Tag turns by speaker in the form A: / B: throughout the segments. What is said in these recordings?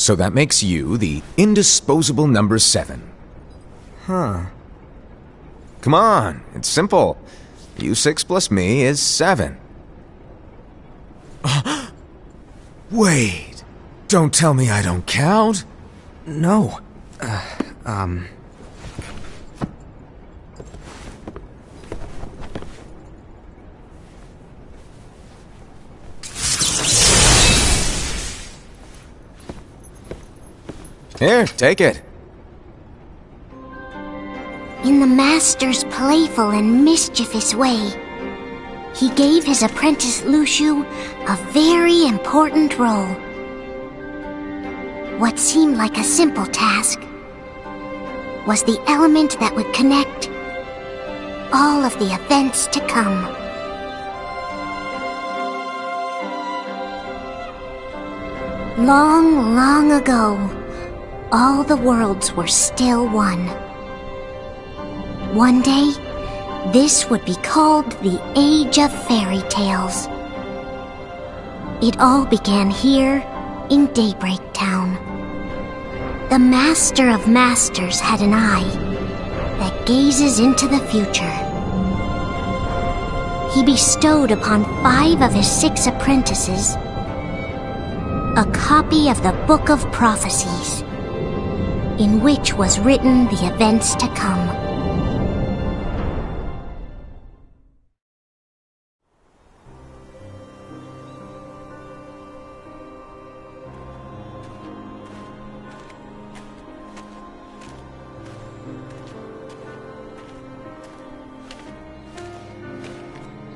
A: So that makes you the indisposable number 7.
B: Huh.
A: Come on, it's simple. You 6 plus me is 7. Wait, don't tell me I don't count?
B: No.
A: Here, take it.
C: In the master's playful and mischievous way, he gave his apprentice Luciu a very important role. What seemed like a simple task was the element that would connect all of the events to come. Long, long ago, all the worlds were still one. One day, this would be called the Age of Fairy Tales. It all began here in Daybreak Town. The Master of Masters had an eye that gazes into the future. He bestowed upon 5 of his 6 apprentices a copy of the Book of Prophecies, in which was written the events to come.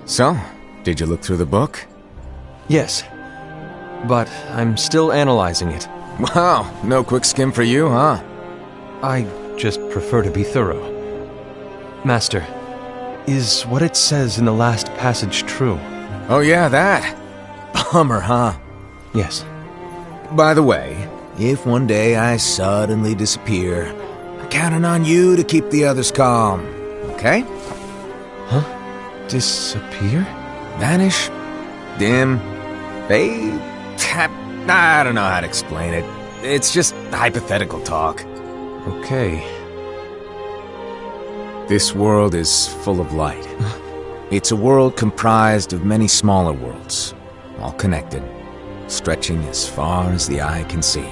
A: So, did you look through the book?
B: Yes. But I'm still analyzing it.
A: Wow, no quick skim for you, huh?
B: I just prefer to be thorough. Master, is what it says in the last passage true?
A: Oh yeah, that. Bummer, huh?
B: Yes.
A: By the way, if one day I suddenly disappear, I'm counting on you to keep the others calm, okay?
B: Huh? Disappear?
A: Vanish? Dim? Fade? I don't know how to explain it. It's just hypothetical talk.
B: Okay.
A: This world is full of light. It's a world comprised of many smaller worlds, all connected, stretching as far as the eye can see.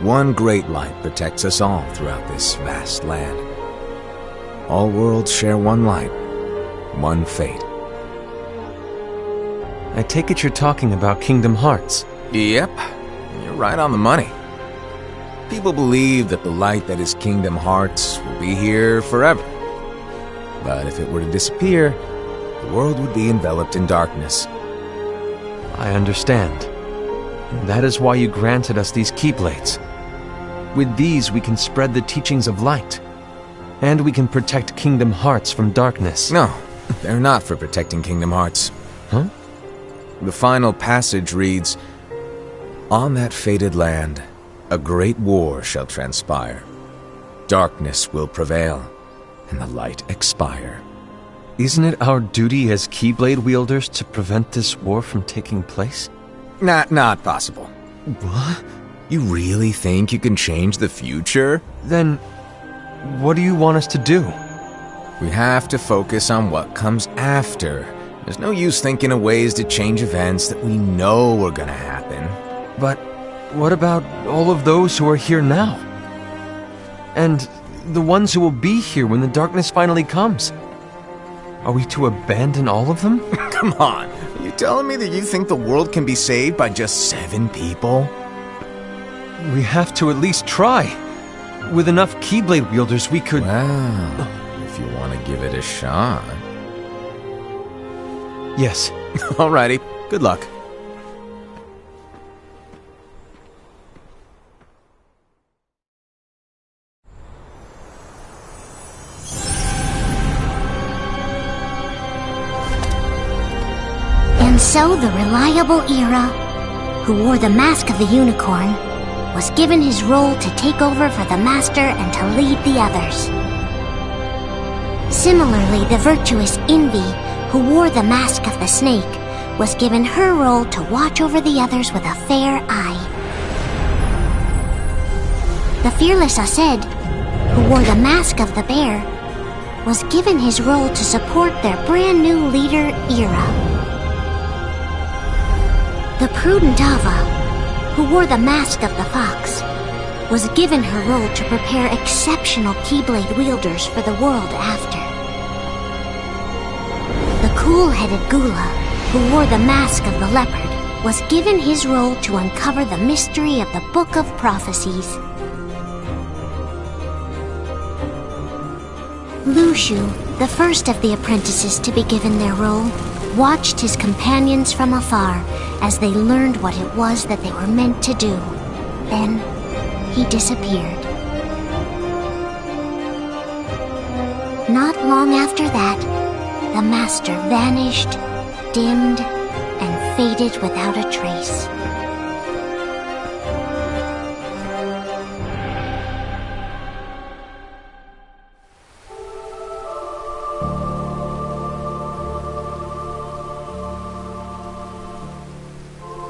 A: One great light protects us all throughout this vast land. All worlds share one light, one fate.
B: I take it you're talking about Kingdom Hearts.
A: Yep, you're right on the money. People believe that the light that is Kingdom Hearts will be here forever. But if it were to disappear, the world would be enveloped in darkness.
B: I understand. And that is why you granted us these Keyblades. With these we can spread the teachings of light. And we can protect Kingdom Hearts from darkness.
A: No, they're not for protecting Kingdom Hearts.
B: Huh?
A: The final passage reads, "On that fated land, a great war shall transpire. Darkness will prevail, and the light expire."
B: Isn't it our duty as Keyblade wielders to prevent this war from taking place?
A: Not possible.
B: What?
A: You really think you can change the future?
B: Then, what do you want us to do?
A: We have to focus on what comes after. There's no use thinking of ways to change events that we know are gonna happen.
B: But what about all of those who are here now? And the ones who will be here when the darkness finally comes? Are we to abandon all of them?
A: Come on, are you telling me that you think the world can be saved by just 7 people?
B: We have to at least try. With enough Keyblade wielders, we could...
A: Well, if you want to give it a shot.
B: Yes.
A: Alrighty, good luck.
C: And so the reliable Era, who wore the mask of the unicorn, was given his role to take over for the Master and to lead the others. Similarly, the virtuous Envy, who wore the mask of the snake, was given her role to watch over the others with a fair eye. The fearless Ased, who wore the mask of the bear, was given his role to support their brand new leader, Ira. The prudent Ava, who wore the mask of the fox, was given her role to prepare exceptional Keyblade wielders for the world after. The cool-headed Gula, who wore the mask of the leopard, was given his role to uncover the mystery of the Book of Prophecies. Lushu, the first of the apprentices to be given their role, watched his companions from afar as they learned what it was that they were meant to do. Then, he disappeared. Not long after that, the master vanished, dimmed, and faded without a trace.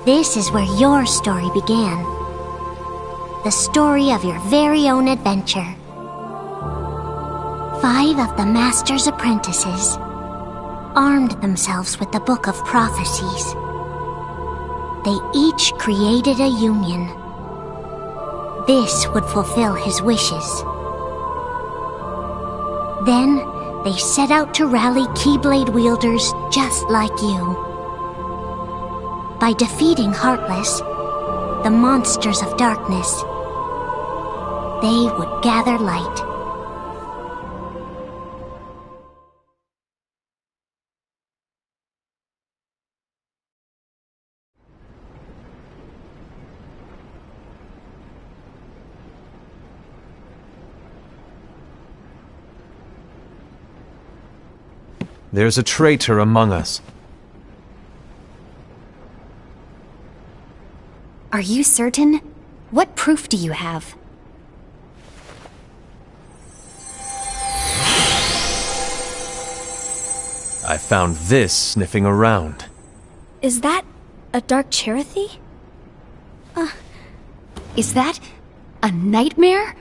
C: This is where your story began. The story of your very own adventure. 5 of the Master's apprentices armed themselves with the Book of Prophecies. They each created a union. This would fulfill his wishes. Then, they set out to rally Keyblade wielders just like you. By defeating Heartless, the monsters of darkness, they would gather light.
B: There's a traitor among us.
D: Are you certain? What proof do you have?
B: I found this sniffing around.
E: Is that a dark Cherothy?
D: Is that a nightmare?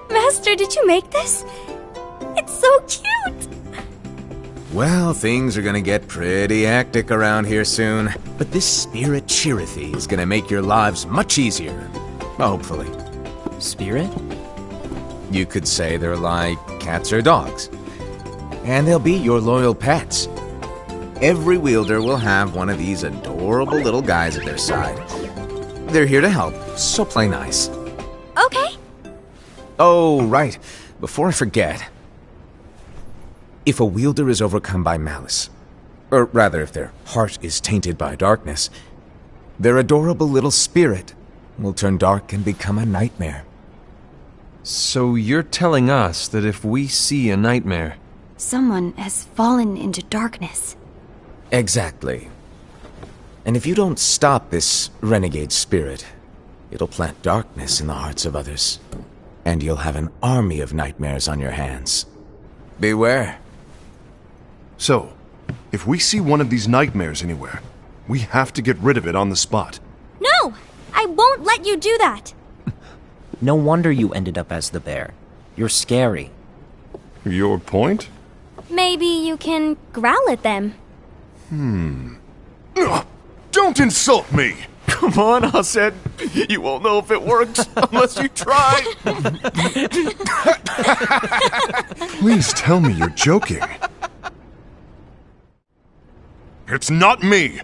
E: Master, did you make this? It's so cute!
A: Well, things are gonna get pretty hectic around here soon. But this spirit Cherothy is gonna make your lives much easier. Hopefully.
F: Spirit?
A: You could say they're like cats or dogs. And they'll be your loyal pets. Every wielder will have one of these adorable little guys at their side. They're here to help, so play nice.
E: Okay.
A: Oh, right. Before I forget. If a wielder is overcome by malice, or rather if their heart is tainted by darkness, their adorable little spirit will turn dark and become a nightmare.
B: So you're telling us that if we see a nightmare...
D: Someone has fallen into darkness.
A: Exactly. And if you don't stop this renegade spirit, it'll plant darkness in the hearts of others. And you'll have an army of nightmares on your hands. Beware.
G: So, if we see one of these nightmares anywhere, we have to get rid of it on the spot.
E: No! I won't let you do that!
F: No wonder you ended up as the bear. You're scary.
G: Your point?
E: Maybe you can growl at them.
G: Ugh, don't insult me!
A: Come on, Ased. You won't know if it works unless you try.
G: Please tell me you're joking. It's not me!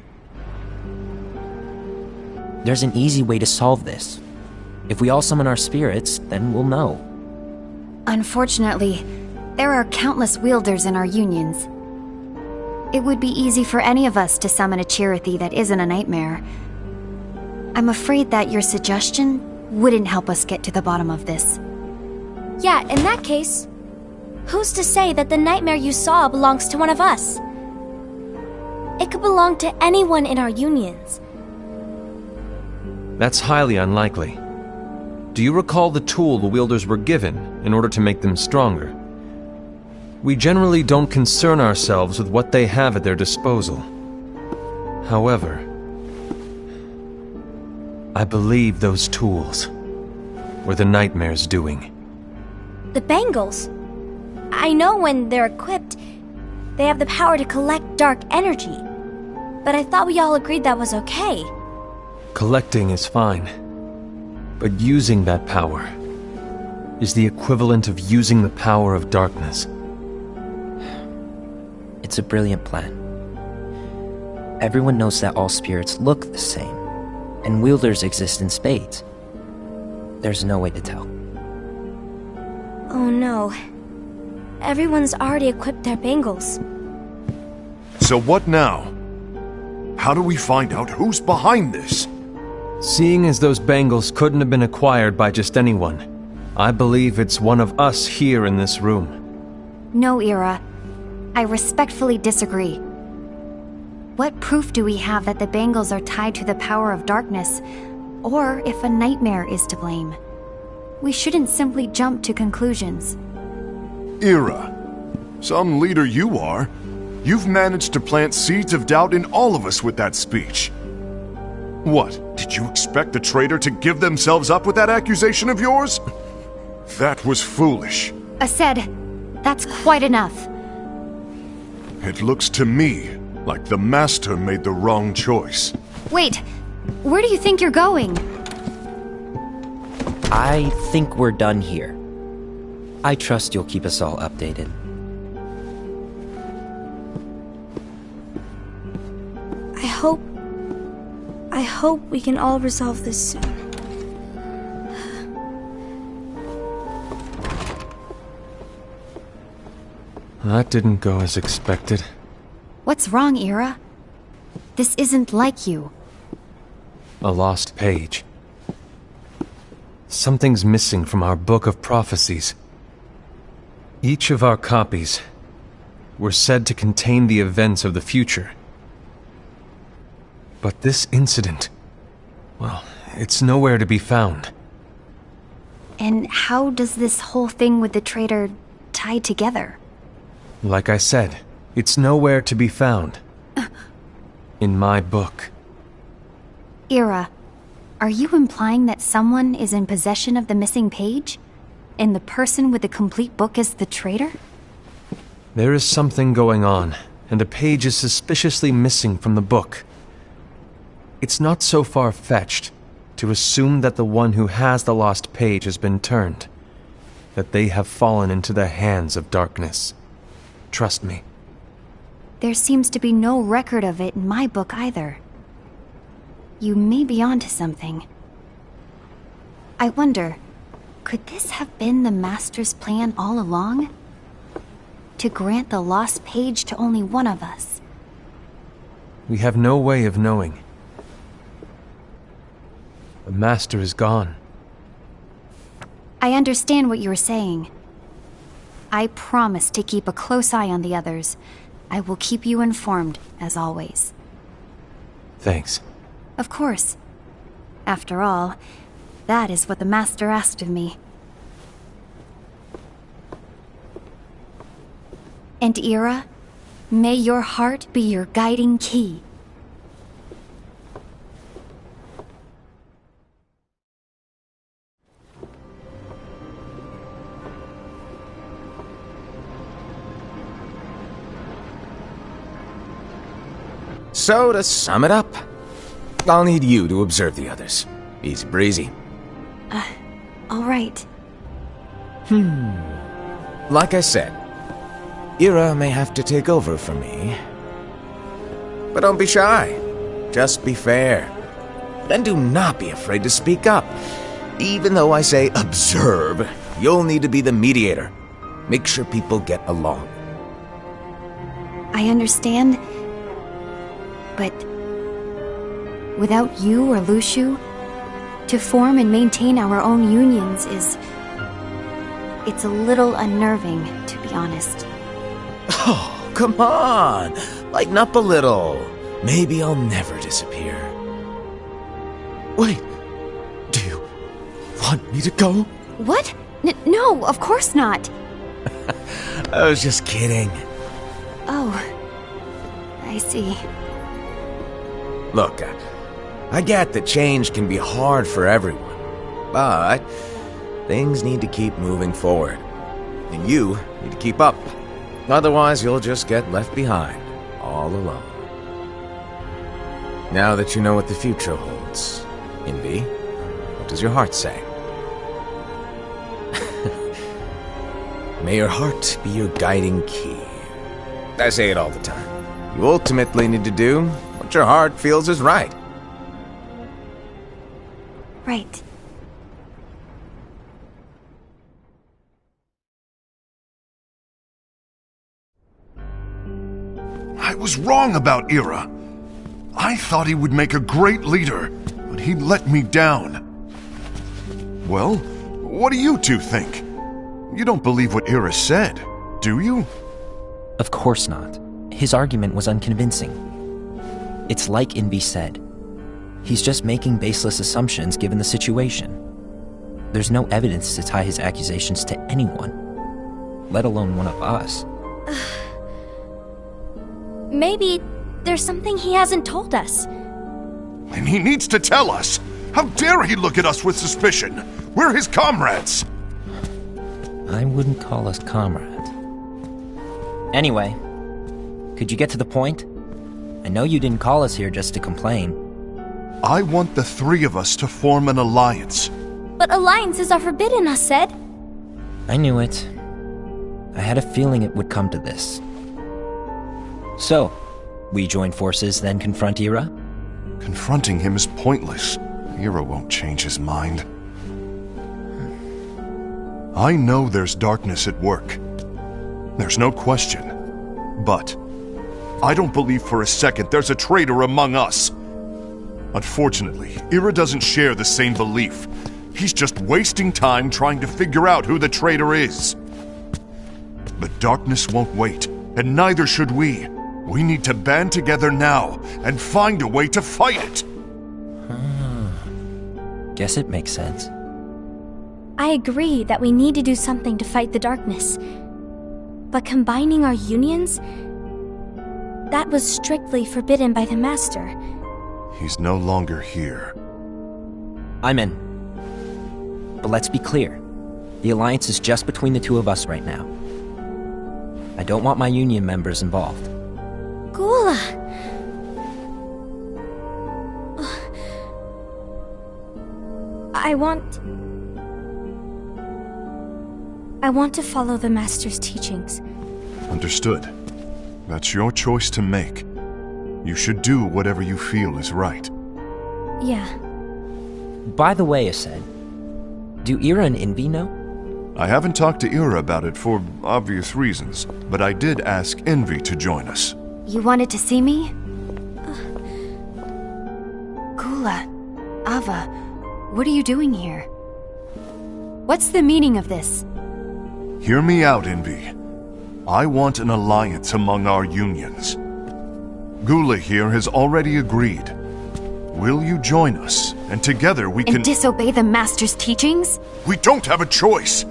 F: There's an easy way to solve this. If we all summon our spirits, then we'll know.
D: Unfortunately, there are countless wielders in our unions. It would be easy for any of us to summon a Cherothy that isn't a nightmare. I'm afraid that your suggestion wouldn't help us get to the bottom of this.
E: Yeah, in that case, who's to say that the nightmare you saw belongs to one of us? It could belong to anyone in our unions.
B: That's highly unlikely. do you recall the tool the wielders were given in order to make them stronger? We generally don't concern ourselves with what they have at their disposal. However, I believe those tools were the nightmare's doing.
E: The bangles. I know when they're equipped, they have the power to collect dark energy. But I thought we all agreed that was okay.
B: Collecting is fine, but using that power is the equivalent of using the power of darkness.
F: It's a brilliant plan. Everyone knows that all spirits look the same, and wielders exist in spades. There's no way to tell.
E: Oh no. Everyone's already equipped their bangles.
G: So what now? How do we find out who's behind this?
B: Seeing as those bangles couldn't have been acquired by just anyone, I believe it's one of us here in this room.
D: No, Ira. I respectfully disagree. What proof do we have that the bangles are tied to the power of darkness, or if a nightmare is to blame? We shouldn't simply jump to conclusions.
G: Ira, some leader you are. You've managed to plant seeds of doubt in all of us with that speech. What, did you expect the traitor to give themselves up with that accusation of yours? That was foolish.
D: Said, that's quite enough.
G: It looks to me like the Master made the wrong choice.
D: Wait, where do you think you're going?
F: I think we're done here. I trust you'll keep us all updated.
E: I hope we can all resolve this soon.
B: That didn't go as expected.
D: What's wrong, Ira? This isn't like you.
B: A lost page. Something's missing from our book of prophecies. Each of our copies were said to contain the events of the future. But this incident, well, it's nowhere to be found.
D: And how does this whole thing with the traitor tie together?
B: Like I said, it's nowhere to be found. In my book.
D: Ira, are you implying that someone is in possession of the missing page? And the person with the complete book is the traitor?
B: There is something going on, and a page is suspiciously missing from the book. It's not so far-fetched to assume that the one who has the lost page has been turned, that they have fallen into the hands of darkness. Trust me.
D: There seems to be no record of it in my book either. You may be onto something. I wonder, could this have been the Master's plan all along? To grant the lost page to only one of us?
B: We have no way of knowing. The Master is gone.
D: I understand what you're saying. I promise to keep a close eye on the others. I will keep you informed, as always.
B: Thanks.
D: Of course. After all, that is what the Master asked of me. And Ira, may your heart be your guiding key.
A: So, to sum it up, I'll need you to observe the others. Easy breezy.
D: All right.
A: Like I said, Ira may have to take over for me. But don't be shy. Just be fair. And do not be afraid to speak up. Even though I say observe, you'll need to be the mediator. Make sure people get along.
D: I understand. But without you or Luciu, to form and maintain our own unions it's a little unnerving, to be honest.
A: Oh, come on! Lighten up a little. Maybe I'll never disappear. Wait, do you want me to go?
D: What? No, of course not.
A: I was just kidding.
D: Oh, I see.
A: Look, I get that change can be hard for everyone, but things need to keep moving forward. And you need to keep up. Otherwise, you'll just get left behind, all alone. Now that you know what the future holds, Envy, what does your heart say? May your heart be your guiding key. I say it all the time. You ultimately need to do what your heart feels is right.
D: Right.
G: I was wrong about Ira. I thought he would make a great leader, but he let me down. Well, what do you two think? You don't believe what Ira said, do you?
F: Of course not. His argument was unconvincing. It's like Envy said. He's just making baseless assumptions given the situation. There's no evidence to tie his accusations to anyone, let alone one of us.
E: Maybe there's something he hasn't told us.
G: And he needs to tell us. How dare he look at us with suspicion? We're his comrades.
F: I wouldn't call us comrades. Anyway, could you get to the point? I know you didn't call us here just to complain.
G: I want the three of us to form an alliance.
E: But alliances are forbidden, us said.
F: I knew it. I had a feeling it would come to this. So, we join forces, then confront Ira?
G: Confronting him is pointless. Ira won't change his mind. I know there's darkness at work. There's no question. But I don't believe for a second there's a traitor among us. Unfortunately, Ira doesn't share the same belief. He's just wasting time trying to figure out who the traitor is. The darkness won't wait, and neither should we. We need to band together now and find a way to fight it.
F: Guess it makes sense.
E: I agree that we need to do something to fight the darkness. But combining our unions? That was strictly forbidden by the Master.
G: He's no longer here.
F: I'm in. But let's be clear. The alliance is just between the two of us right now. I don't want my union members involved.
E: Gula! I want to follow the Master's teachings.
G: Understood. That's your choice to make. You should do whatever you feel is right.
E: Yeah.
F: By the way, Ased, do Ira and Envy know?
G: I haven't talked to Ira about it for obvious reasons, but I did ask Envy to join us.
D: You wanted to see me? Gula, Ava, what are you doing here? What's the meaning of this?
G: Hear me out, Envy. I want an alliance among our unions. Gula here has already agreed. Will you join us? And together we can...
D: And disobey the Master's teachings?
G: We don't have a choice!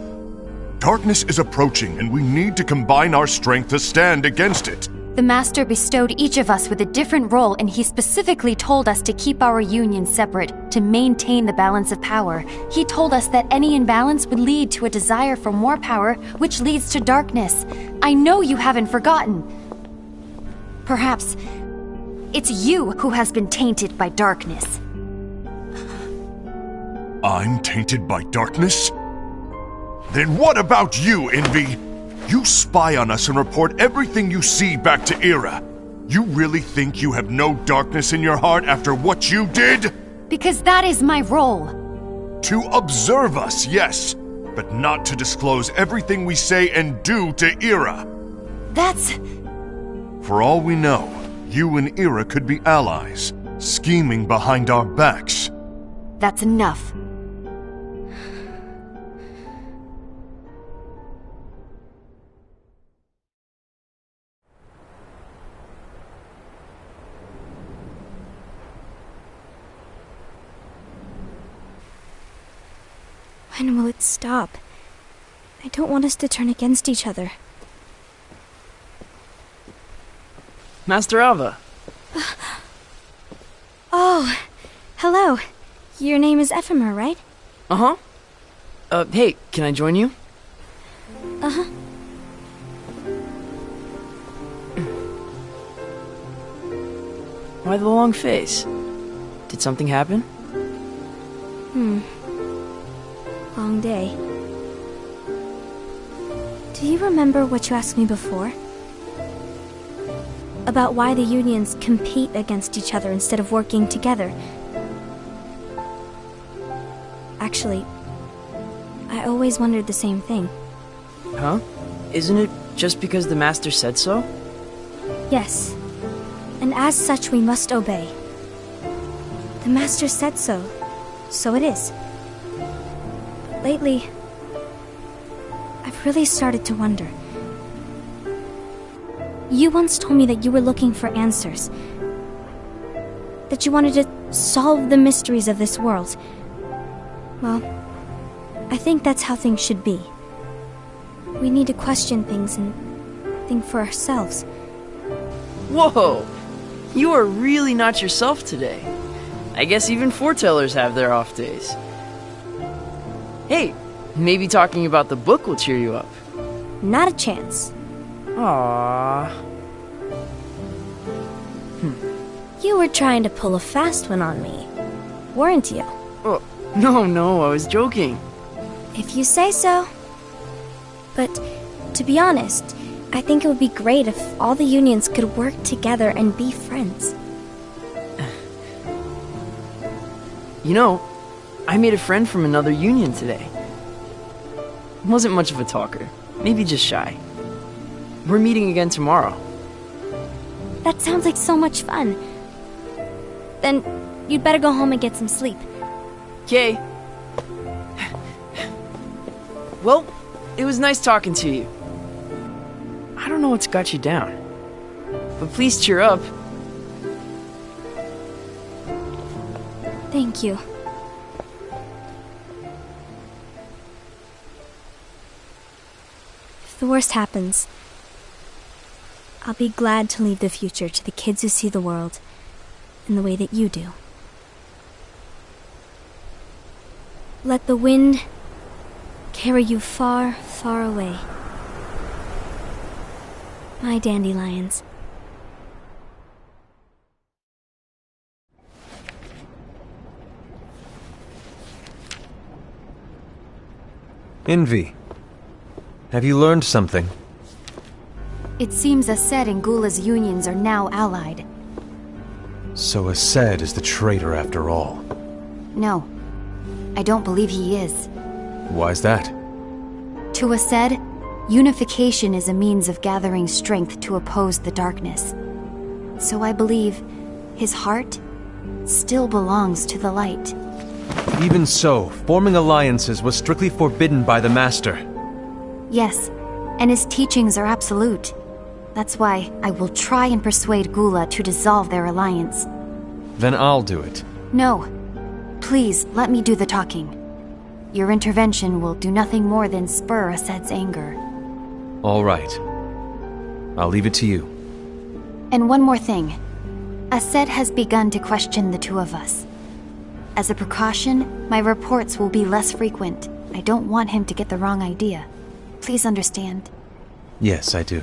G: Darkness is approaching, and we need to combine our strength to stand against it.
D: The Master bestowed each of us with a different role, and he specifically told us to keep our union separate, to maintain the balance of power. He told us that any imbalance would lead to a desire for more power, which leads to darkness. I know you haven't forgotten. Perhaps it's you who has been tainted by darkness.
G: I'm tainted by darkness? Then what about you, Envy? You spy on us and report everything you see back to Ira. You really think you have no darkness in your heart after what you did?
D: Because that is my role.
G: To observe us, yes, but not to disclose everything we say and do to Ira.
D: That's...
G: For all we know, you and Ira could be allies, scheming behind our backs.
D: That's enough.
E: When will it stop? I don't want us to turn against each other.
H: Master Alva.
E: Oh, hello. Your name is Ephemer, right?
H: Uh-huh. Hey, can I join you?
E: Uh-huh.
H: Why the long face? Did something happen?
E: Long day. Do you remember what you asked me before? About why the unions compete against each other instead of working together. Actually, I always wondered the same thing.
H: Huh? Isn't it just because the Master said so?
E: Yes. And as such, we must obey. The Master said so, so it is. But lately, I've really started to wonder. You once told me that you were looking for answers. That you wanted to solve the mysteries of this world. Well, I think that's how things should be. We need to question things and think for ourselves.
H: Whoa! You are really not yourself today. I guess even foretellers have their off days. Hey, maybe talking about the book will cheer you up.
E: Not a chance.
H: Aww.
E: You were trying to pull a fast one on me, weren't you?
H: Oh, no, I was joking.
E: If you say so. But, to be honest, I think it would be great if all the unions could work together and be friends.
H: You know, I made a friend from another union today. Wasn't much of a talker, maybe just shy. We're meeting again tomorrow.
E: That sounds like so much fun. Then, you'd better go home and get some sleep.
H: Okay. Well, it was nice talking to you. I don't know what's got you down, but please cheer up.
E: Thank you. If the worst happens, I'll be glad to leave the future to the kids who see the world in the way that you do. Let the wind carry you far, far away. My dandelions.
B: Envy. Have you learned something?
D: It seems Ased and Gula's unions are now allied.
B: So Ased is the traitor after all.
D: No, I don't believe he is.
B: Why's that?
D: To Ased, unification is a means of gathering strength to oppose the darkness. So I believe his heart still belongs to the light.
B: Even so, forming alliances was strictly forbidden by the Master.
D: Yes, and his teachings are absolute. That's why I will try and persuade Gula to dissolve their alliance.
B: Then I'll do it.
D: No. Please, let me do the talking. Your intervention will do nothing more than spur Ased's anger.
B: All right. I'll leave it to you.
D: And one more thing. Ased has begun to question the two of us. As a precaution, my reports will be less frequent. I don't want him to get the wrong idea. Please understand.
B: Yes, I do.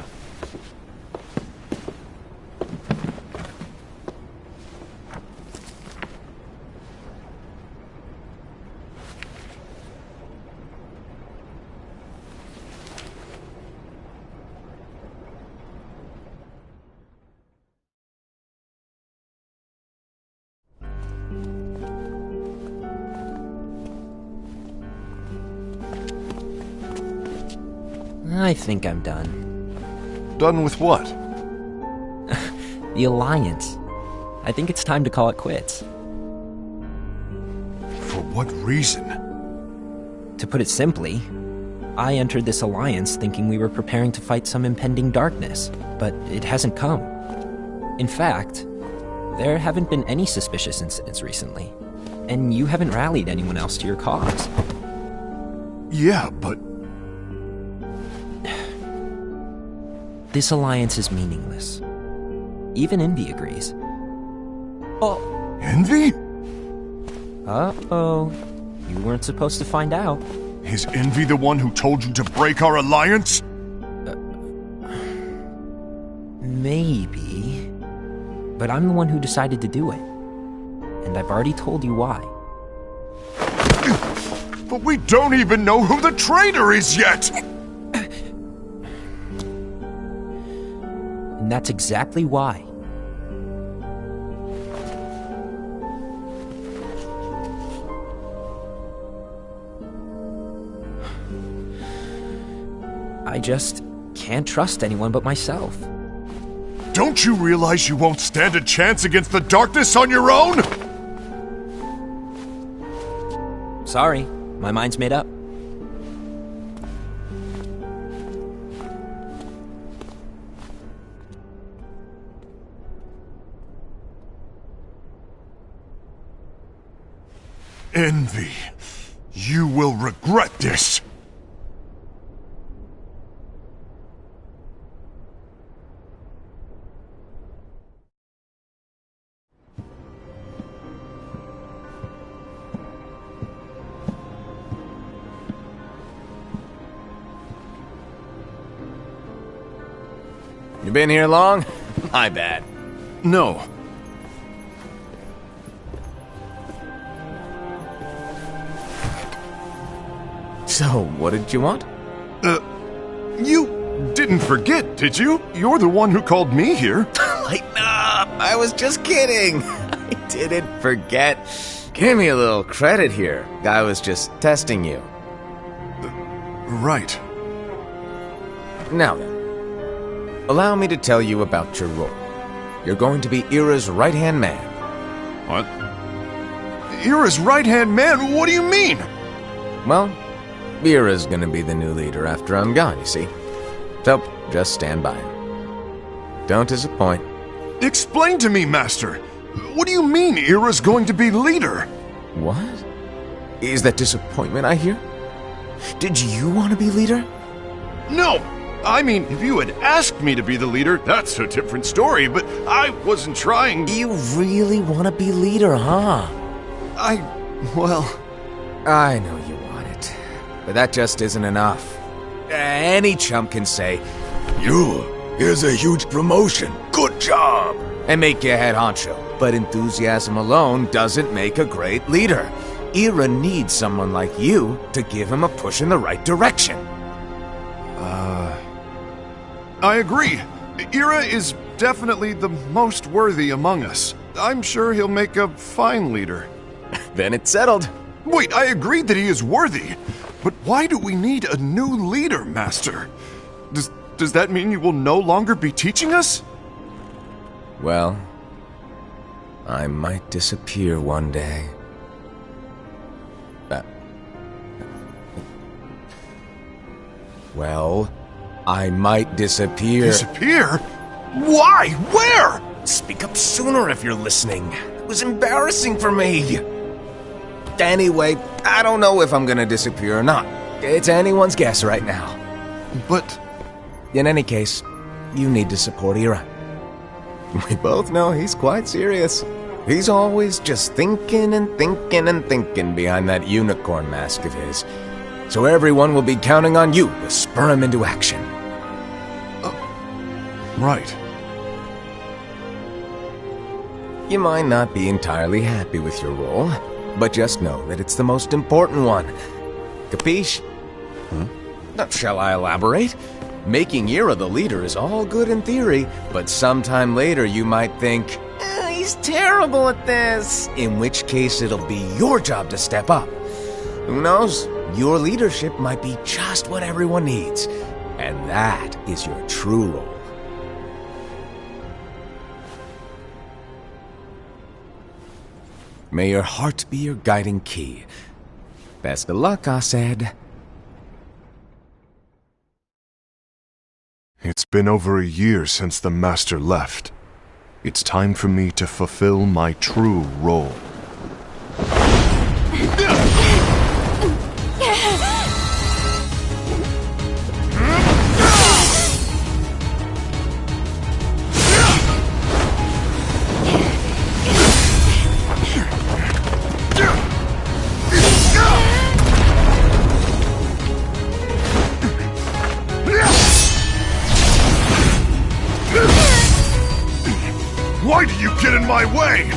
F: I think I'm done.
G: Done with what?
F: The Alliance. I think it's time to call it quits.
G: For what reason?
F: To put it simply, I entered this alliance thinking we were preparing to fight some impending darkness, but it hasn't come. In fact, there haven't been any suspicious incidents recently, and you haven't rallied anyone else to your cause.
G: Yeah, but...
F: This alliance is meaningless. Even Envy agrees. Oh.
G: Envy?
F: Uh-oh. You weren't supposed to find out.
G: Is Envy the one who told you to break our alliance?
F: Maybe. But I'm the one who decided to do it. And I've already told you why.
G: But we don't even know who the traitor is yet!
F: And that's exactly why. I just can't trust anyone but myself.
G: Don't you realize you won't stand a chance against the darkness on your own?
F: Sorry, my mind's made up.
G: Envy, you will regret this.
A: You been here long? My bad.
G: No.
A: So, what did you want?
G: You didn't forget, did you? You're the one who called me here.
A: Lighten up! I was just kidding! I didn't forget. Give me a little credit here. I was just testing you.
G: Right.
A: Now then, allow me to tell you about your role. You're going to be Ira's right-hand man.
G: What? Ira's right-hand man? What do you mean?
A: Well, Ira's gonna be the new leader after I'm gone, you see. So, just stand by. Don't disappoint.
G: Explain to me, Master. What do you mean Ira's going to be leader?
A: What? Is that disappointment I hear? Did you want to be leader?
G: No! I mean, if you had asked me to be the leader, that's a different story, but I wasn't trying...
A: You really want to be leader, huh?
G: Well...
A: I know you want it, but that just isn't enough. Any chump can say, here's a huge promotion, good job, and make you head honcho. But enthusiasm alone doesn't make a great leader. Ira needs someone like you to give him a push in the right direction.
G: I agree. Ira is definitely the most worthy among us. I'm sure he'll make a fine leader.
A: Then it's settled.
G: Wait, I agree that he is worthy. But why do we need a new leader, Master? Does that mean you will no longer be teaching us?
A: Well, I might disappear one day. Well, I might disappear.
G: Disappear? Why? Where?
A: Speak up sooner if you're listening. It was embarrassing for me. Anyway, I don't know if I'm gonna disappear or not. It's anyone's guess right now.
G: But...
A: In any case, you need to support Ira. We both know he's quite serious. He's always just thinking and thinking and thinking behind that unicorn mask of his. So everyone will be counting on you to spur him into action.
G: Right.
A: You might not be entirely happy with your role, but just know that it's the most important one. Capiche? Shall I elaborate? Making Ira the leader is all good in theory, but sometime later you might think, he's terrible at this, in which case it'll be your job to step up. Who knows? Your leadership might be just what everyone needs, and that is your true role. May your heart be your guiding key. Best of luck, I said.
G: It's been over a year since the Master left. It's time for me to fulfill my true role. Why do you get in my way?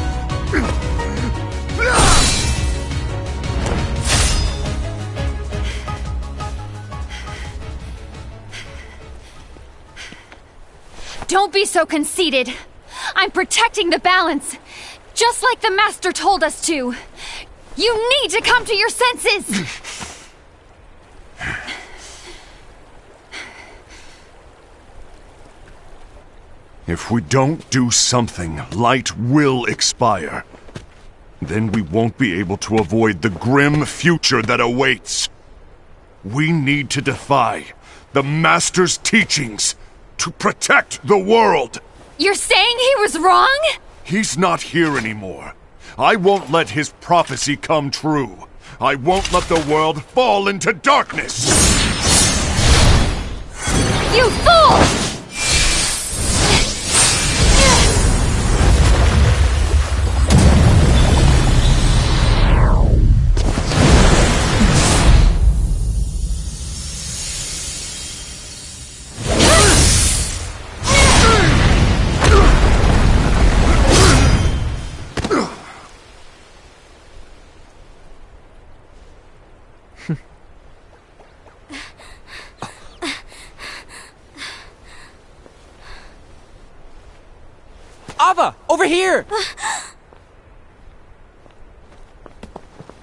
D: Don't be so conceited. I'm protecting the balance, just like the Master told us to. You need to come to your senses!
G: If we don't do something, light will expire. Then we won't be able to avoid the grim future that awaits. We need to defy the Master's teachings to protect the world.
D: You're saying he was wrong?
G: He's not here anymore. I won't let his prophecy come true. I won't let the world fall into darkness.
D: You fool!
F: Ava, over here!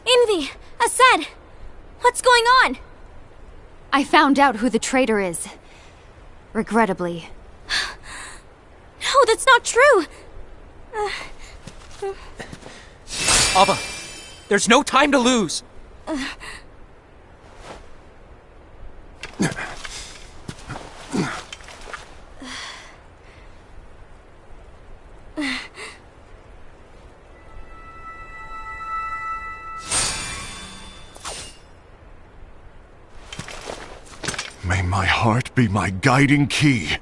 E: Envy! Asad! What's going on?
D: I found out who the traitor is. Regrettably.
E: No, that's not true!
F: Ava, there's no time to lose!
G: May my heart be my guiding key.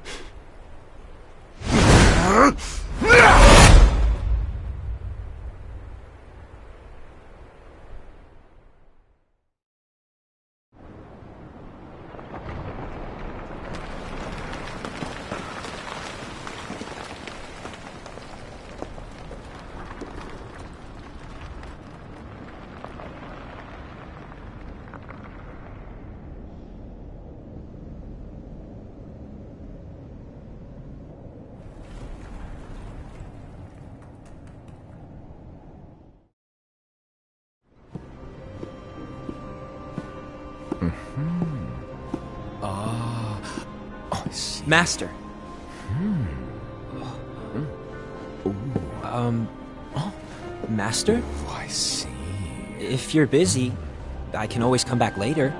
F: Master. Master?
A: Oh, I see.
F: If you're busy, I can always come back later.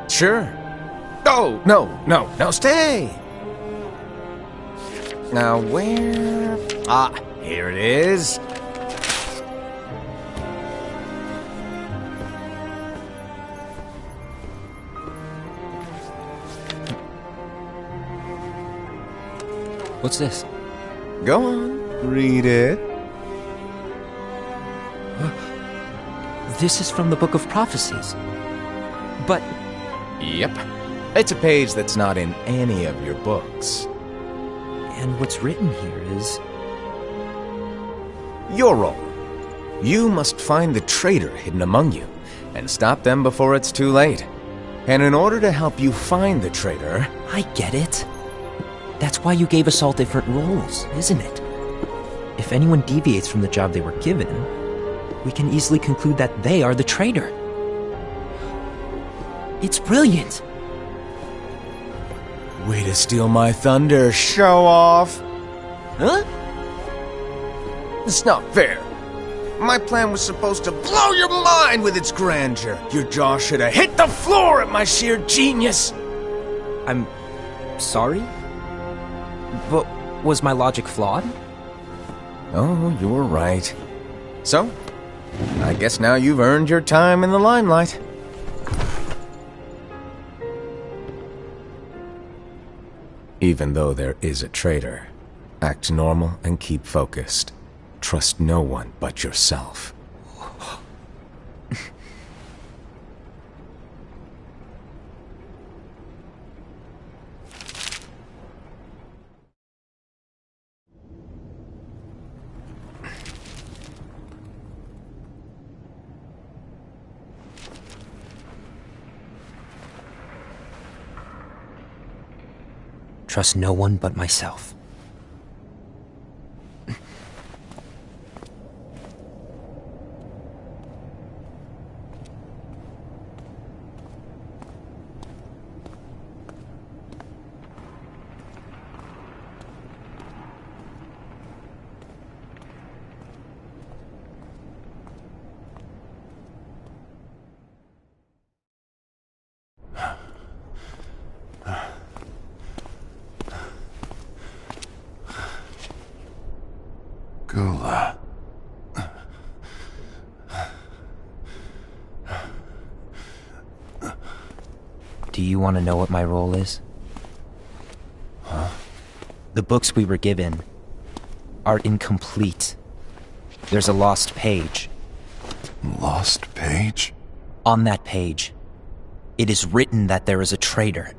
A: Sure. Oh, no, stay! Now, where... Ah, here it is.
F: What's this?
A: Go on, read it.
F: This is from the Book of Prophecies. But...
A: Yep. It's a page that's not in any of your books.
F: And what's written here is...
A: Your role. You must find the traitor hidden among you, and stop them before it's too late. And in order to help you find the traitor...
F: I get it. That's why you gave us all different roles, isn't it? If anyone deviates from the job they were given, we can easily conclude that they are the traitor. It's brilliant!
A: Way to steal my thunder, show off!
F: Huh?
A: It's not fair. My plan was supposed to blow your mind with its grandeur. Your jaw should have hit the floor at my sheer genius!
F: I'm... sorry? But was my logic flawed?
A: Oh, you were right. So, I guess now you've earned your time in the limelight. Even though there is a traitor, act normal and keep focused. Trust no one but yourself.
F: Trust no one but myself.
G: Gula.
F: Do you want to know what my role is?
G: Huh?
F: The books we were given are incomplete. There's a lost page.
G: Lost page?
F: On that page, it is written that there is a traitor.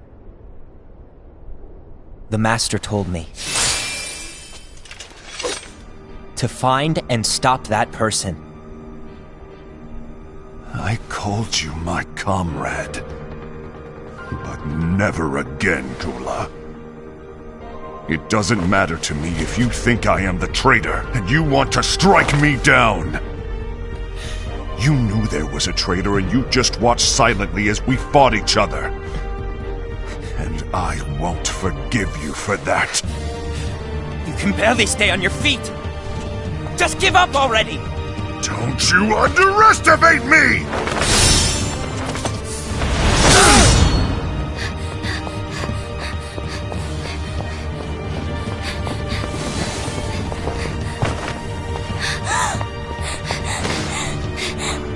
F: The Master told me to find and stop that person.
G: I called you my comrade. But never again, Gula. It doesn't matter to me if you think I am the traitor and you want to strike me down. You knew there was a traitor and you just watched silently as we fought each other. And I won't forgive you for that.
F: You can barely stay on your feet. Just give up already!
G: Don't you underestimate me!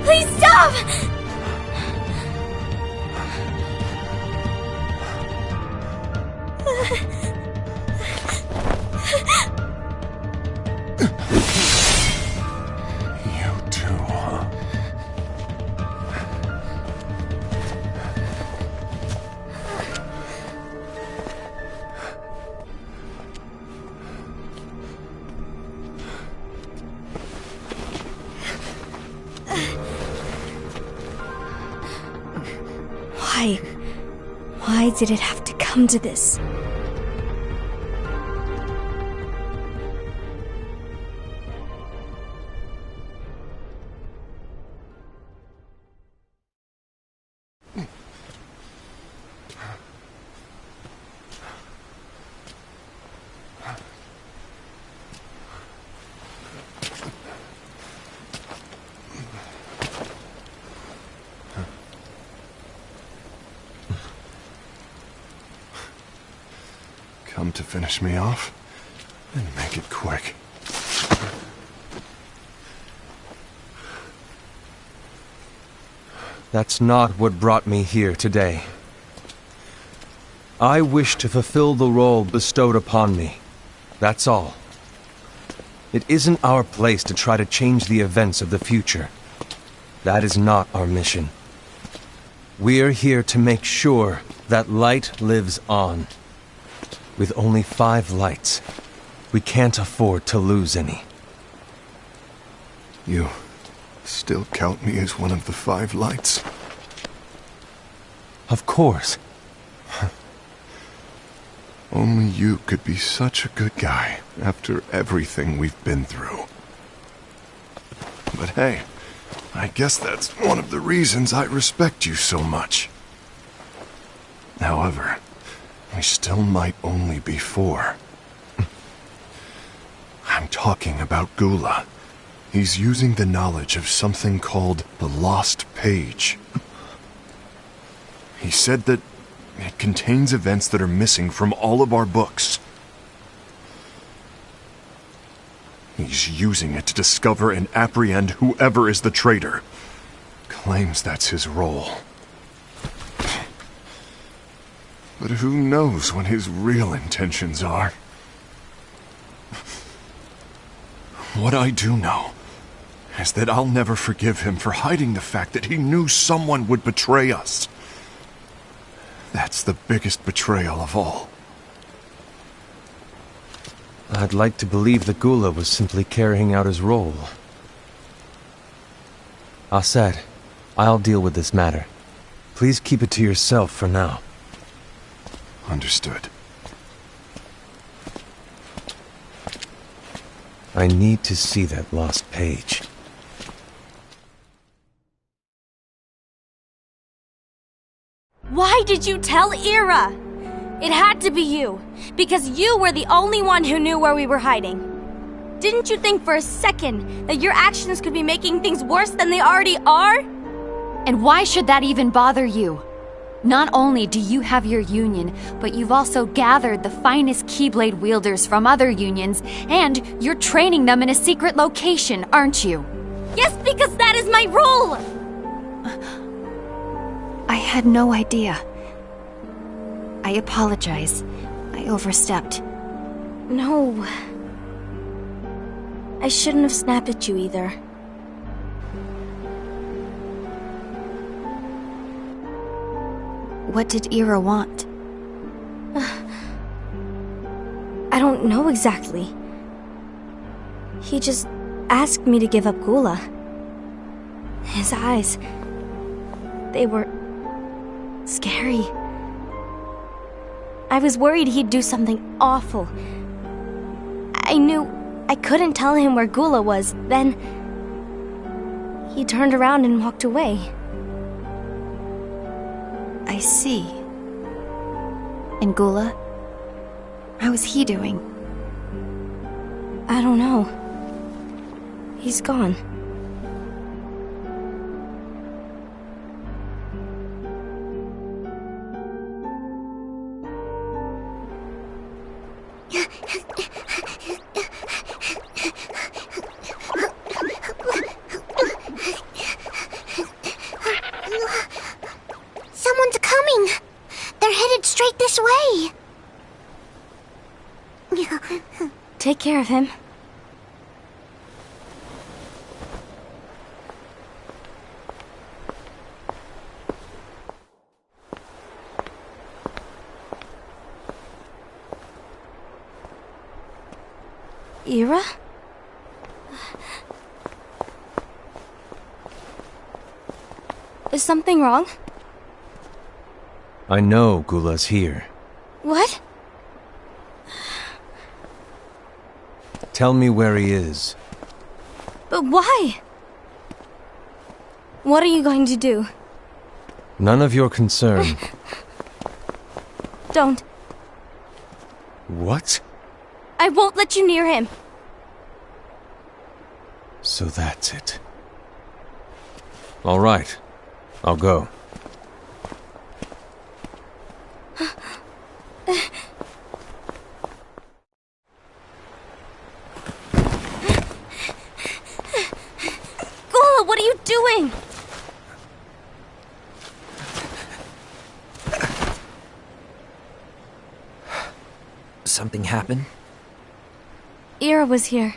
E: Please stop!
G: You too, huh?
E: Why did it have to come to this?
G: Come to finish me off? Then make it quick.
B: That's not what brought me here today. I wish to fulfill the role bestowed upon me. That's all. It isn't our place to try to change the events of the future. That is not our mission. We're here to make sure that light lives on. With only 5 lights, we can't afford to lose any.
G: You still count me as one of the 5 lights?
B: Of course.
G: Only you could be such a good guy after everything we've been through. But hey, I guess that's one of the reasons I respect you so much. However, we still might only be 4. I'm talking about Gula. He's using the knowledge of something called the Lost Page. He said that it contains events that are missing from all of our books. He's using it to discover and apprehend whoever is the traitor. Claims that's his role. But who knows what his real intentions are? What I do know is that I'll never forgive him for hiding the fact that he knew someone would betray us. That's the biggest betrayal of all.
B: I'd like to believe that Gula was simply carrying out his role. Aset, I'll deal with this matter. Please keep it to yourself for now.
G: Understood.
B: I need to see that lost page.
E: Why did you tell Ira? It had to be you, because you were the only one who knew where we were hiding. Didn't you think for a second that your actions could be making things worse than they already are?
D: And why should that even bother you? Not only do you have your union, but you've also gathered the finest Keyblade wielders from other unions, and you're training them in a secret location, aren't you?
E: Yes, because that is my role!
D: I had no idea. I apologize. I overstepped.
E: No. I shouldn't have snapped at you either.
D: What did Ira want?
E: I don't know exactly. He just asked me to give up Gula. His eyes... they were... scary. I was worried he'd do something awful. I knew I couldn't tell him where Gula was. Then he turned around and walked away.
D: I see. And Gula? How is he doing?
E: I don't know. He's gone.
C: Someone's coming! They're headed straight this way!
E: Take care of him. Ira? Is something wrong?
B: I know Gula's here.
E: What?
B: Tell me where he is.
E: But why? What are you going to do?
B: None of your concern.
E: Don't.
B: What?
E: I won't let you near him.
B: So that's it. All right. I'll go.
E: Gula, what are you doing?
F: Something happened?
E: Ira was here.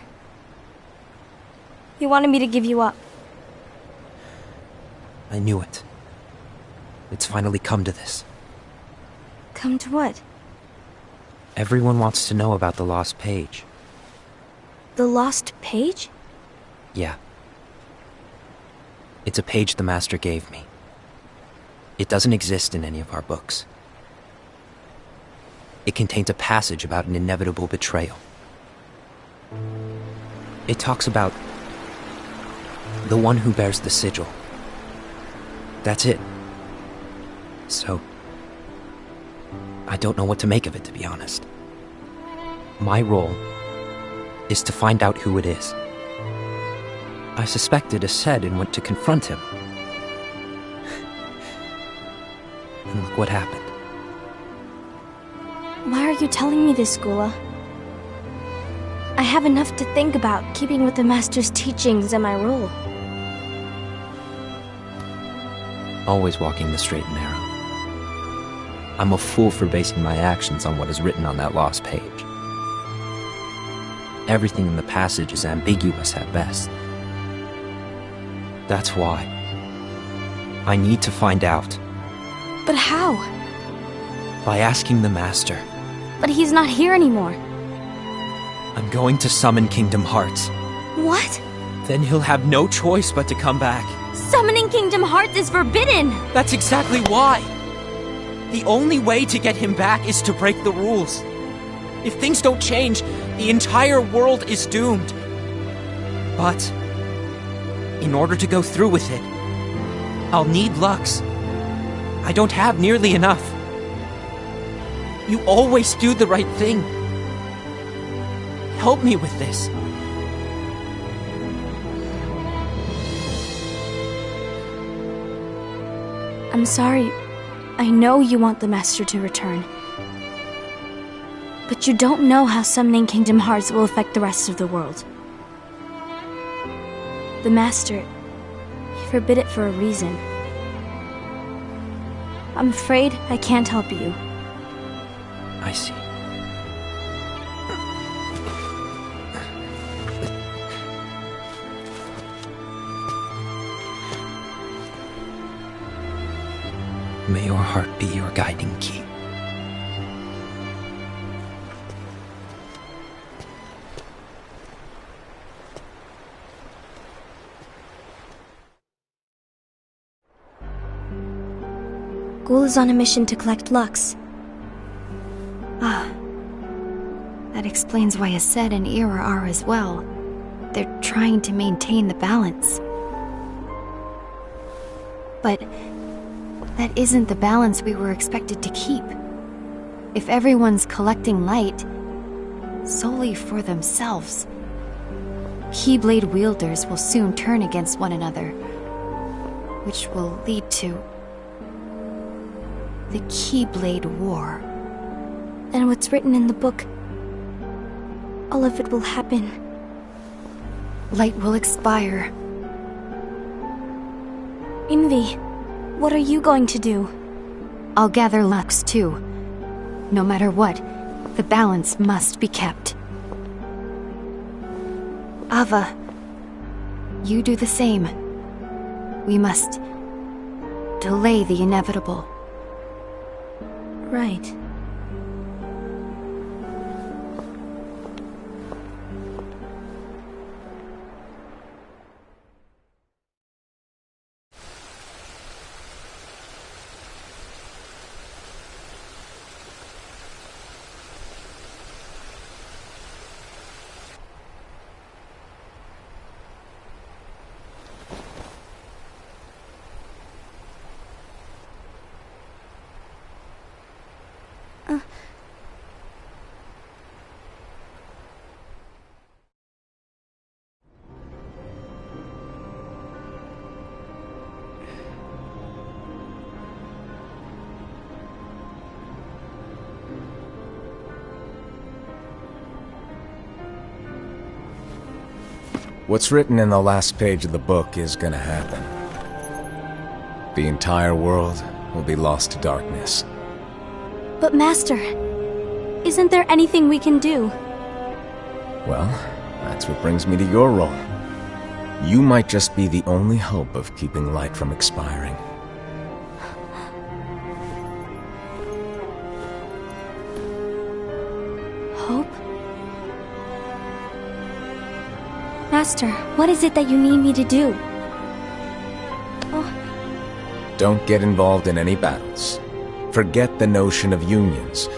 E: He wanted me to give you up.
F: I knew it. It's finally come to this.
E: Come to what?
F: Everyone wants to know about the lost page.
E: The lost page?
F: Yeah. It's a page the Master gave me. It doesn't exist in any of our books. It contains a passage about an inevitable betrayal. It talks about the one who bears the sigil. That's it. So, I don't know what to make of it, to be honest. My role is to find out who it is. I suspected a Sed and went to confront him. And look what happened.
E: Why are you telling me this, Gula? I have enough to think about, keeping with the Master's teachings and my role.
F: Always walking the straight and narrow. I'm a fool for basing my actions on what is written on that lost page. Everything in the passage is ambiguous at best. That's why I need to find out.
E: But how?
F: By asking the Master.
E: But he's not here anymore.
F: I'm going to summon Kingdom Hearts.
E: What?
F: Then he'll have no choice but to come back.
E: Summoning Kingdom Hearts is forbidden!
F: That's exactly why! The only way to get him back is to break the rules. If things don't change, the entire world is doomed. But in order to go through with it, I'll need Lux. I don't have nearly enough. You always do the right thing. Help me with this.
E: I'm sorry. I know you want the Master to return. But you don't know how summoning Kingdom Hearts will affect the rest of the world. The Master, he forbid it for a reason. I'm afraid I can't help you.
F: I see. May your heart be your guiding key.
E: Ghoul is on a mission to collect Lux.
D: That explains why Aced and Era are as well. They're trying to maintain the balance. But that isn't the balance we were expected to keep. If everyone's collecting light solely for themselves, Keyblade wielders will soon turn against one another, which will lead to the Keyblade War.
E: And what's written in the book, all of it will happen.
D: Light will expire.
E: Envy, what are you going to do?
D: I'll gather Lux too. No matter what, the balance must be kept. Ava, you do the same. We must delay the inevitable.
E: Right.
A: What's written in the last page of the book is gonna happen. The entire world will be lost to darkness.
E: But Master, isn't there anything we can do?
A: Well, that's what brings me to your role. You might just be the only hope of keeping light from expiring.
E: Hope? Master, what is it that you need me to do?
A: Don't get involved in any battles. Forget the notion of unions.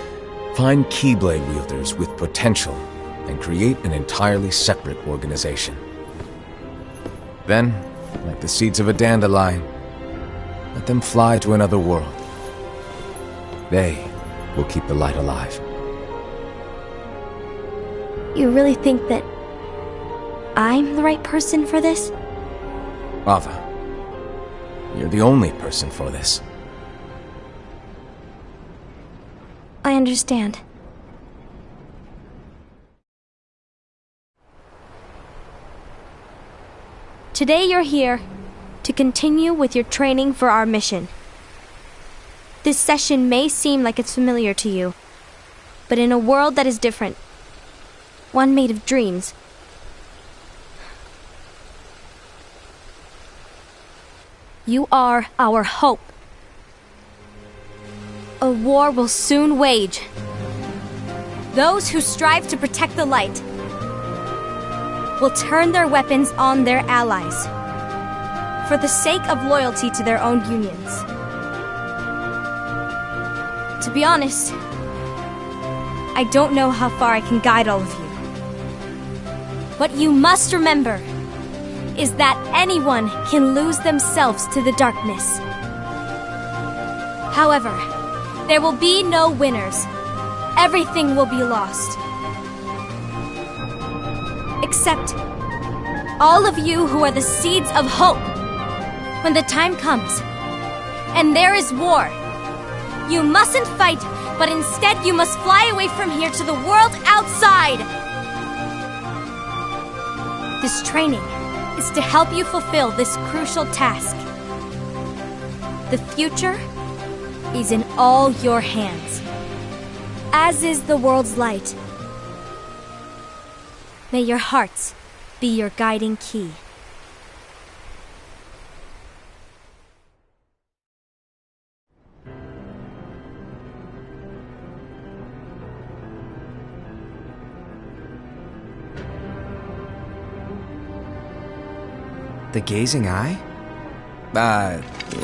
A: Find Keyblade wielders with potential and create an entirely separate organization. Then, like the seeds of a dandelion, let them fly to another world. They will keep the light alive.
E: You really think that I'm the right person for this?
A: Ava, you're the only person for this.
E: I understand. Today you're here to continue with your training for our mission. This session may seem like it's familiar to you, but in a world that is different, one made of dreams, you are our hope. A war will soon wage. Those who strive to protect the light will turn their weapons on their allies for the sake of loyalty to their own unions. To be honest, I don't know how far I can guide all of you. But you must remember, is that anyone can lose themselves to the darkness. However, there will be no winners. Everything will be lost. Except all of you who are the seeds of hope. When the time comes, and there is war, you mustn't fight, but instead you must fly away from here to the world outside. This training is to help you fulfill this crucial task. The future is in all your hands, as is the world's light. May your hearts be your guiding key.
F: The gazing eye?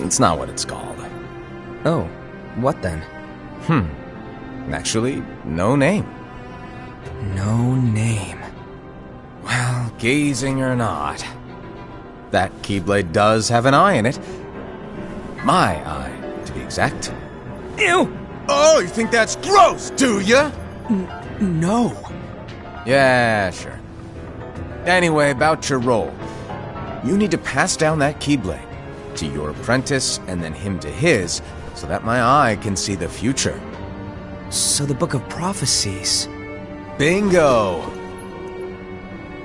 A: It's not what it's called.
F: Oh, what then?
A: Actually, no name.
F: No name.
A: Well, gazing or not, that Keyblade does have an eye in it. My eye, to be exact.
F: Ew!
A: Oh, you think that's gross, do ya?
F: No.
A: Yeah, sure. Anyway, about your role. You need to pass down that Keyblade to your apprentice and then him to his, so that my eye can see the future.
F: So the Book of Prophecies...
A: Bingo!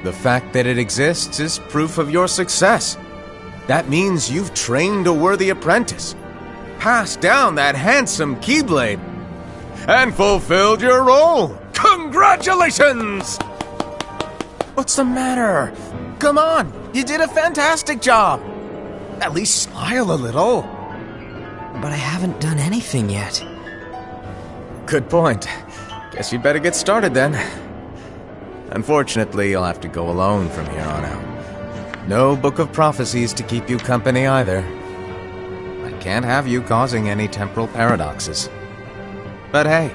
A: The fact that it exists is proof of your success. That means you've trained a worthy apprentice, passed down that handsome Keyblade, and fulfilled your role. Congratulations! What's the matter? Come on, you did a fantastic job. At least smile a little.
F: But I haven't done anything yet.
A: Good point. Guess you'd better get started then. Unfortunately, you'll have to go alone from here on out. No Book of Prophecies to keep you company either. I can't have you causing any temporal paradoxes. But hey,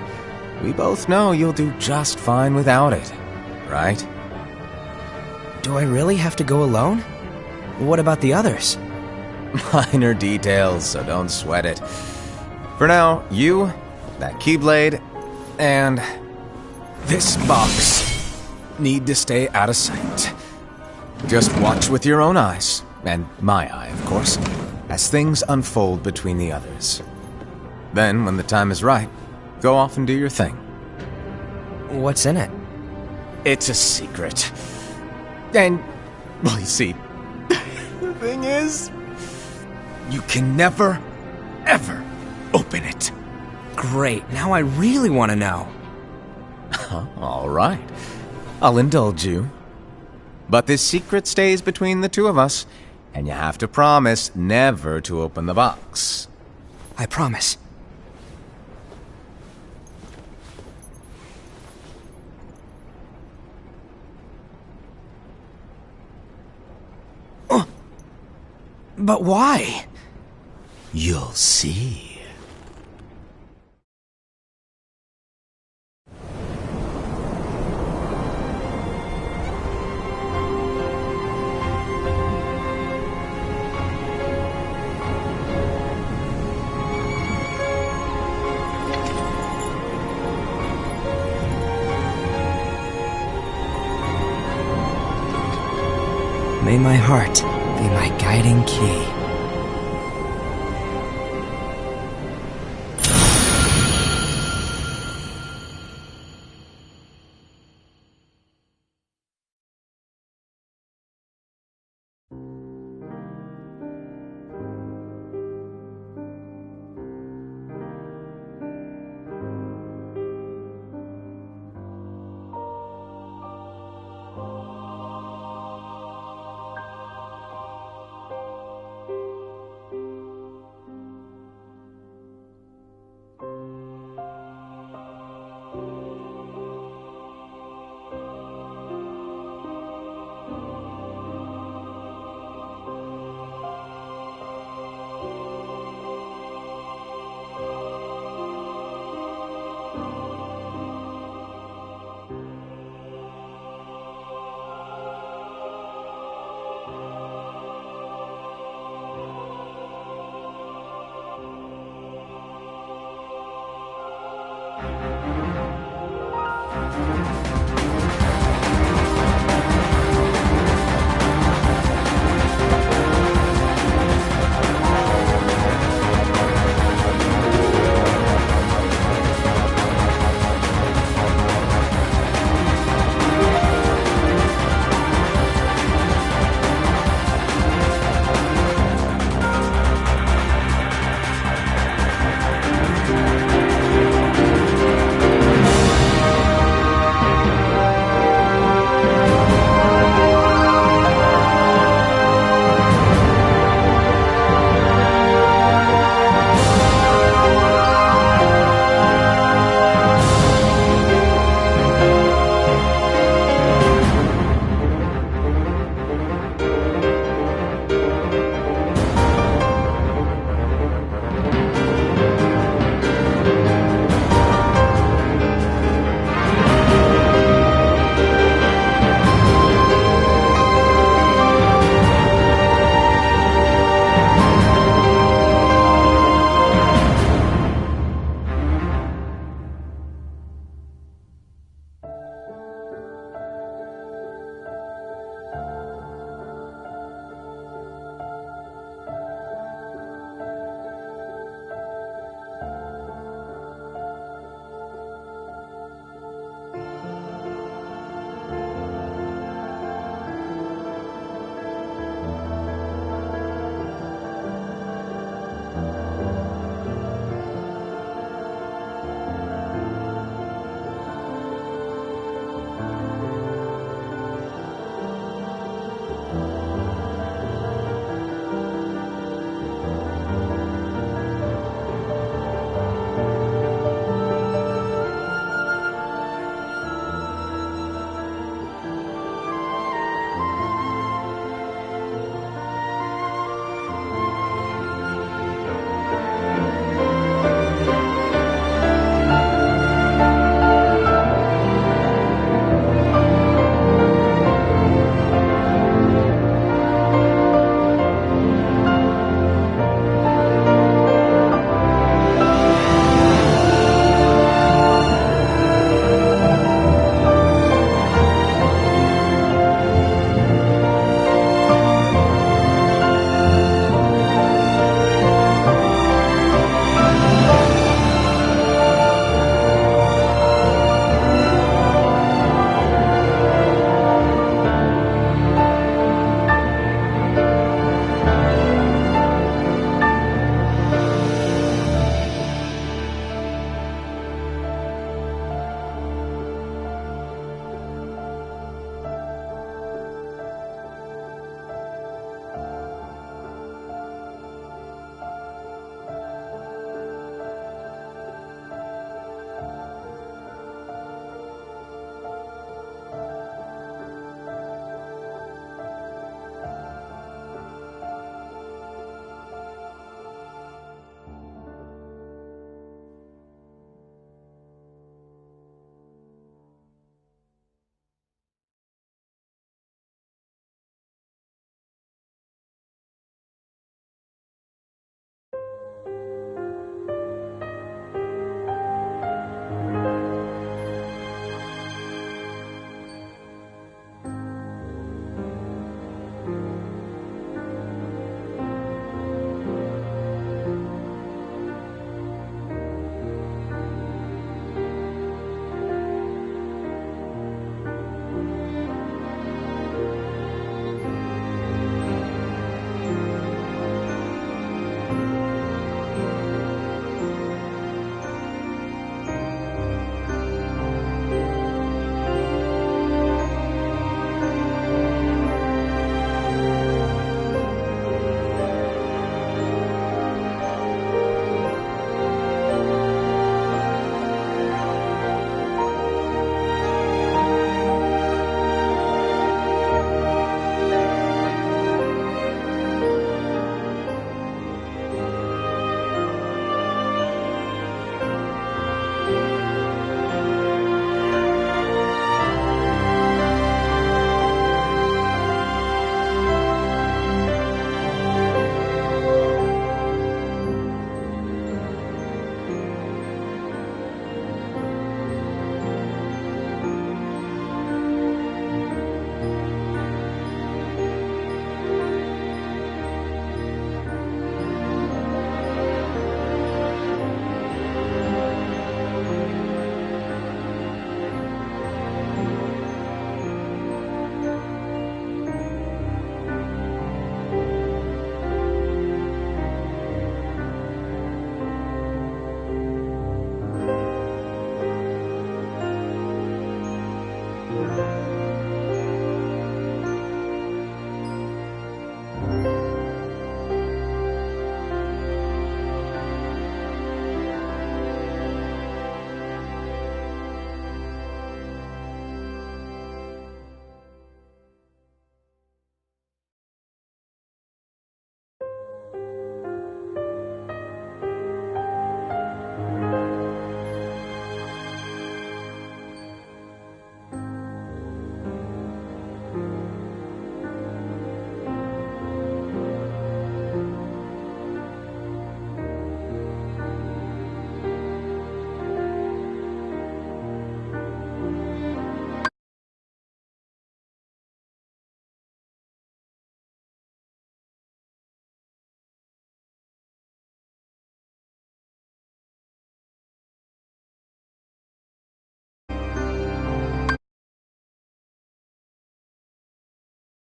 A: we both know you'll do just fine without it, right?
F: Do I really have to go alone? What about the others?
A: Minor details, so don't sweat it. For now, you, that Keyblade, and this box need to stay out of sight. Just watch with your own eyes, and my eye, of course, as things unfold between the others. Then, when the time is right, go off and do your thing.
F: What's in it?
A: It's a secret. And, well, you see, the thing is, you can never, ever open it.
F: Great, now I really want to know.
A: All right, I'll indulge you. But this secret stays between the two of us, and you have to promise never to open the box.
F: I promise. But why?
A: You'll see.
F: May my heart be my guiding key.